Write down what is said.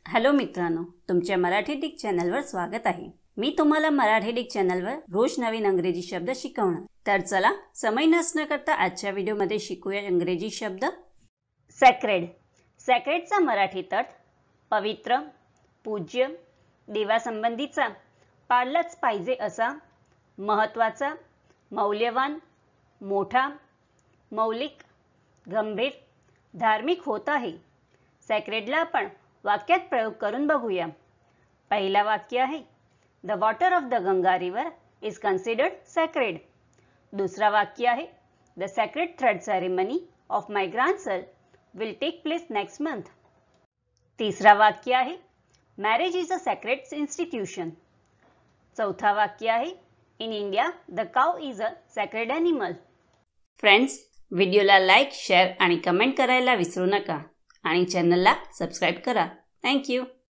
Hello मित्रांनो, तुमच्या Marathi Dick चॅनलवर स्वागत आहे। मी तुम्हाला मराठी डिक चॅनलवर रोज नवीन इंग्रजी शब्द शिकवणार। तर चला समय नसण्या करता आजच्या व्हिडिओमध्ये शिकूया इंग्रजी शब्द। सॅक्रेड। सॅक्रेडचा मराठी अर्थ पवित्र, पूज्य, देवासंबंधीचा, पाळलाच पाहिजे असा, महत्त्वाचा, मौल्यवान, मोठा, मौलिक, गंभीर, धार्मिक होत आहे। सॅक्रेडला आपण वाक्यात प्रयोग करून बघूया। पहिला वाक्य आहे the water of the Ganga river is considered sacred. दुसरा वाक्य आहे the sacred thread ceremony of my grandson will take place next month. तिसरा वाक्य आहे marriage is a sacred institution. चौथा वाक्य आहे in India the cow is a sacred animal. Friends, व्हिडिओला लाईक, शेअर आणि कमेंट करायला विसरू नका आणि चॅनलला सबस्क्राईब करा। Thank you.